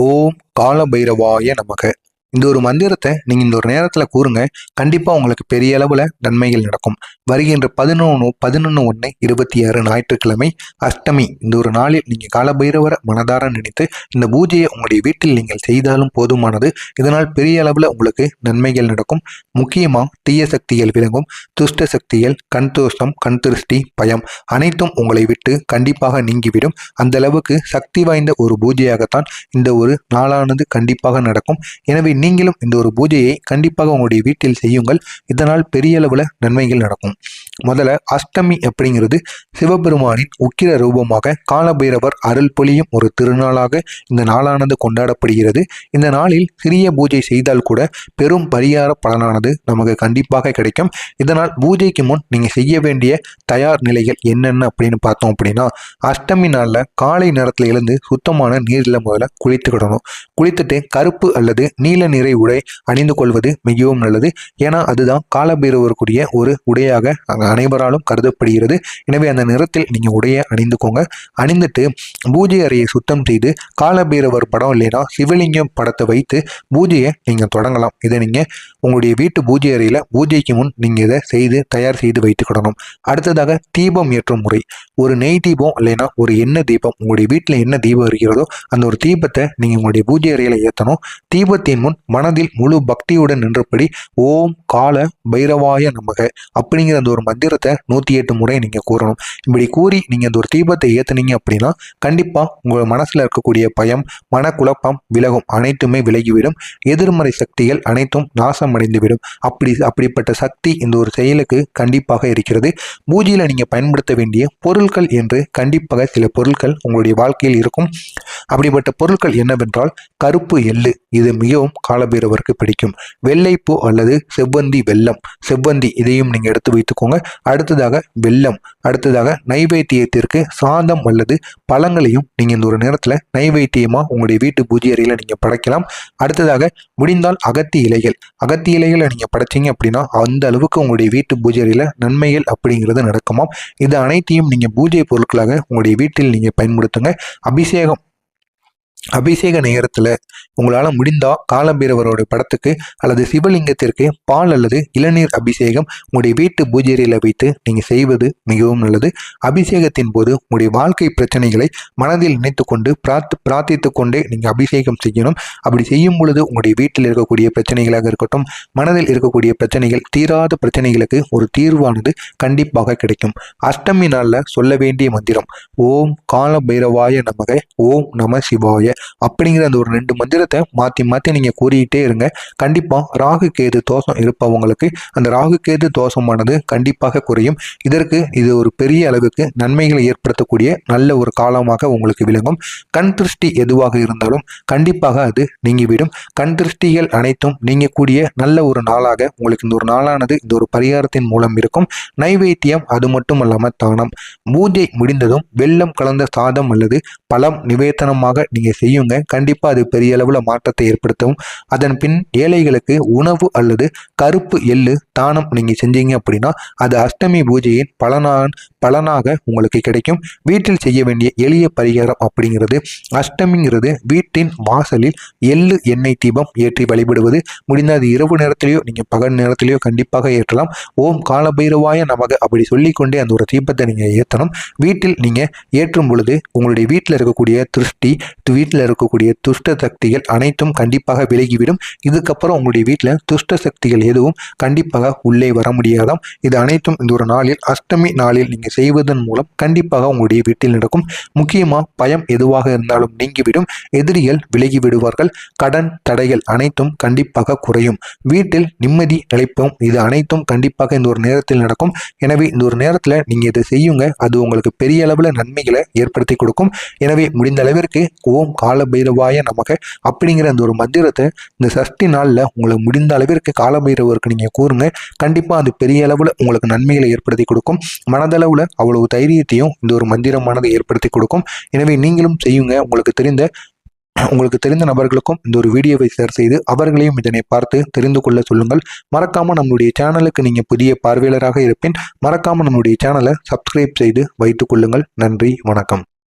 ஓம் கால பைரவாய நமக. இந்த ஒரு மந்திரத்தை நீங்க இந்த ஒரு நேரத்துல கூறுங்க. கண்டிப்பா உங்களுக்கு பெரிய அளவுல நன்மைகள் நடக்கும். வருகின்ற 11/11/26 ஞாயிற்றுக்கிழமை அஷ்டமி. இந்த ஒரு நாளில் நீங்க காலபைரவரை மனதார நினைத்து இந்த பூஜையை உங்களுடைய வீட்டில் நீங்கள் செய்தாலும் போதுமானது. இதனால் பெரிய அளவுல உங்களுக்கு நன்மைகள் நடக்கும். முக்கியமா தீய சக்திகள் விலகும். துஷ்ட சக்திகள், கண் தோஷம், கண் திருஷ்டி, பயம் அனைத்தும் உங்களை விட்டு கண்டிப்பாக நீங்கிவிடும். அந்த அளவுக்கு சக்தி வாய்ந்த ஒரு பூஜையாகத்தான் இந்த ஒரு நாளானது கண்டிப்பாக நடக்கும். எனவே நீங்களும் இந்த ஒரு பூஜையை கண்டிப்பாக உங்களுடைய வீட்டில் செய்யுங்கள். இதனால் பெரிய அளவுல நன்மைகள் நடக்கும். முதல்ல அஷ்டமி அப்படிங்கிறது சிவபெருமானின் உக்கிர ரூபமாக காலபைரவர் அருள் பொழியும் ஒரு திருநாளாக இந்த நாளானது கொண்டாடப்படுகிறது. இந்த நாளில் சிறிய பூஜை செய்தால் கூட பெரும் பரிகார பலனானது நமக்கு கண்டிப்பாக கிடைக்கும். இதனால் பூஜைக்கு முன் நீங்க செய்ய வேண்டிய தயார் நிலைகள் என்னென்ன அப்படின்னு பார்த்தோம் அப்படின்னா, அஷ்டமி நாளில் காலை நேரத்தில் எழுந்து சுத்தமான நீரில் முதல்ல குளித்துக்கிடணும். குளித்துட்டு கருப்பு அல்லது நீல நிறை உடை அணிந்து கொள்வது மிகவும் நல்லது. ஏன்னா அதுதான் காலபைரவருக்குரிய ஒரு உடையாக அனைவராலும் கருதப்படுகிறது. எனவே அந்த நிறத்தில் நீங்க உடையை அணிந்துக்கோங்க. அணிந்துட்டு பூஜை அறையை சுத்தம் செய்து காலபைரவர் படம் இல்லைன்னா சிவலிங்கம் படத்தை வைத்து பூஜையை நீங்க தொடங்கலாம். இதை நீங்க உங்களுடைய வீட்டு பூஜை அறையில பூஜைக்கு முன் நீங்க இதை தயார் செய்து வைத்துக்கிடணும். அடுத்ததாக தீபம் ஏற்றும் முறை. ஒரு நெய் தீபம் இல்லைன்னா ஒரு எண்ணெய் தீபம், உங்களுடைய வீட்டில் என்ன தீபம் இருக்கிறதோ அந்த ஒரு தீபத்தை நீங்க உங்களுடைய பூஜை அறையில ஏற்றணும். தீபத்தின் முன் மனதில் முழு பக்தியுடன் நின்றபடி ஓம் கால பைரவாய நமக அப்படிங்கிற அந்த ஒரு மந்திரத்தை 108 முறை நீங்க கூறணும். இப்படி கூறி நீங்க அந்த ஒரு தீபத்தை ஏத்துனீங்க அப்படின்னா கண்டிப்பா உங்க மனசுல இருக்கக்கூடிய பயம், மனக்குழப்பம் விலகும். அனைத்துமே விலகிவிடும். எதிர்மறை சக்திகள் அனைத்தும் நாசம் அடைந்துவிடும். அப்படிப்பட்ட சக்தி இந்த ஒரு செயலுக்கு கண்டிப்பாக இருக்கிறது. பூஜையில நீங்க பயன்படுத்த வேண்டிய பொருட்கள் என்று கண்டிப்பாக சில பொருட்கள் உங்களுடைய வாழ்க்கையில் இருக்கும். அப்படிப்பட்ட பொருட்கள் என்னவென்றால் கருப்பு எள்ளு, இது மிகவும் காலபைரவருக்கு பிடிக்கும். வெள்ளைப்பூ அல்லது செவ்வந்தி வெல்லம், செவ்வந்தி இதையும் நீங்க எடுத்து வைத்துக்கோங்க. அடுத்ததாக வெல்லம், அடுத்ததாக நைவேத்தியத்திற்கு சாதம் அல்லது பழங்களையும் நீங்க இந்த ஒரு நேரத்துல நைவேத்தியமா உங்களுடைய வீட்டு பூஜை அறையில நீங்க படைக்கலாம். அடுத்ததாக முடிந்தால் அகத்தி இலைகள், அகத்தி இலைகளை நீங்க படைச்சீங்க அப்படின்னா அந்த அளவுக்கு உங்களுடைய வீட்டு பூஜை அறையில நன்மைகள் அப்படிங்கிறது நடக்குமாம். இது அனைத்தையும் நீங்க பூஜை பொருட்களாக உங்களுடைய வீட்டில் நீங்க பயன்படுத்துங்க. அபிஷேக நேரத்தில் உங்களால் முடிந்தா காலபைரவரோட படத்துக்கு அல்லது சிவலிங்கத்திற்கு பால் அல்லது இளநீர் அபிஷேகம் உங்களுடைய வீட்டு பூஜையில் வைத்து நீங்கள் செய்வது மிகவும் நல்லது. அபிஷேகத்தின் போது உங்களுடைய வாழ்க்கை பிரச்சனைகளை மனதில் நினைத்து கொண்டு பிரார்த்தித்து கொண்டே நீங்கள் அபிஷேகம் செய்யணும். அப்படி செய்யும் பொழுது உங்களுடைய வீட்டில் இருக்கக்கூடிய பிரச்சனைகளாக இருக்கட்டும், மனதில் இருக்கக்கூடிய பிரச்சனைகள், தீராத பிரச்சனைகளுக்கு ஒரு தீர்வானது கண்டிப்பாக கிடைக்கும். அஷ்டமி நாளில் சொல்ல வேண்டிய மந்திரம் ஓம் காலபைரவாய நமக, ஓம் நம சிவாய அப்படிங்கிற அந்த ஒரு 2 மந்திரத்தை மாற்றி நீங்க கூறிக்கிட்டே இருங்க. கண்டிப்பா ராகு கேது தோஷம் இருப்பவங்களுக்கு அந்த ராகு கேது தோஷமானது கண்டிப்பாக குறையும். இதற்கு இது ஒரு பெரிய அளவுக்கு நன்மைகளை ஏற்படுத்தக்கூடிய நல்ல ஒரு காலமாக உங்களுக்கு விளங்கும். கண் திருஷ்டி எதுவாக இருந்தாலும் கண்டிப்பாக அது நீங்கிவிடும். கண் திருஷ்டிகள் அனைத்தும் நீங்கக்கூடிய நல்ல ஒரு நாளாக உங்களுக்கு இந்த ஒரு நாளானது இந்த ஒரு பரிகாரத்தின் மூலம் இருக்கும். நைவேத்தியம் அது மட்டும் அல்லாமல் தானம். பூஜை முடிந்ததும் வெல்லம் கலந்த சாதம் அல்லது பழம் நிவேதனமாக நீங்க செய்யுங்க. கண்டிப்பா அது பெரிய அளவுல மாற்றத்தை ஏற்படுத்தும். அதன் பின் ஏழைகளுக்கு உணவு அல்லது கருப்பு எள்ளு தானம் நீங்க செஞ்சீங்க அப்படின்னா அது அஷ்டமி பூஜையின் பலனாக உங்களுக்கு கிடைக்கும். வீட்டில் செய்ய வேண்டிய எளிய பரிகாரம் அப்படிங்கிறது அஷ்டமிங்கிறது வீட்டின் வாசலில் எள்ளு எண்ணெய் தீபம் ஏற்றி வழிபடுவது. முடிந்த அது இரவு நேரத்திலேயோ நீங்க பகல் நேரத்திலேயோ கண்டிப்பாக ஏற்றலாம். ஓம் காலபைரவாய நமக அப்படி சொல்லிக்கொண்டே அந்த ஒரு தீபத்தை நீங்க ஏற்றணும். வீட்டில் நீங்க ஏற்றும் பொழுது உங்களுடைய வீட்டில் இருக்கக்கூடிய திருஷ்டி, வீட்டில் இருக்கக்கூடிய துஷ்ட சக்திகள் அனைத்தும் கண்டிப்பாக விலகிவிடும். இதுக்கப்புறம் உங்களுடைய வீட்டில் துஷ்ட சக்திகள் எதுவும் கண்டிப்பாக உள்ளே வர முடியாதாம். இது அனைத்தும் இந்த ஒரு நாளில் அஷ்டமி நாளில் நீங்க செய்வதன் மூலம் கண்டிப்பாக உங்களுடைய வீட்டில் நடக்கும். முக்கியமா பயம் எதுவாக இருந்தாலும் நீங்கிவிடும். எதிரிகள் விலகி விடுவார்கள். கடன் தடைகள் அனைத்தும் கண்டிப்பாக குறையும். வீட்டில் நிம்மதி நிலைப்பும் இது அனைத்தும் கண்டிப்பாக இந்த ஒரு நேரத்தில் நடக்கும். எனவே இந்த ஒரு நேரத்தில் நீங்க இதை செய்யுங்க. அது உங்களுக்கு பெரிய அளவுல நன்மைகளை ஏற்படுத்தி கொடுக்கும். எனவே முடிந்த அளவிற்கு ஓம் காலபைரவாய நமக அப்படிங்கிற அந்த ஒரு மந்திரத்தை இந்த சஷ்டி நாளில் உங்களுக்கு முடிந்த அளவிற்கு காலபைரவருக்கு நீங்க கூறுங்க. கண்டிப்பா அது பெரிய அளவுல உங்களுக்கு நன்மைகளை ஏற்படுத்தி கொடுக்கும். மனதளவுல அவ்வளவு தைரியத்தையும் இந்த ஒரு மந்திரமானது ஏற்படுத்தி கொடுக்கும். எனவே நீங்களும் செய்யுங்க. உங்களுக்கு தெரிந்த நபர்களுக்கும் இந்த ஒரு வீடியோவை ஷேர் செய்து அவர்களையும் இதனை பார்த்து தெரிந்து கொள்ள சொல்லுங்கள். மறக்காம நம்முடைய சேனலுக்கு நீங்க புதிய பார்வையாளராக இருப்பின் மறக்காம நம்முடைய சேனலை சப்ஸ்கிரைப் செய்து வைத்துக் கொள்ளுங்கள். நன்றி, வணக்கம்.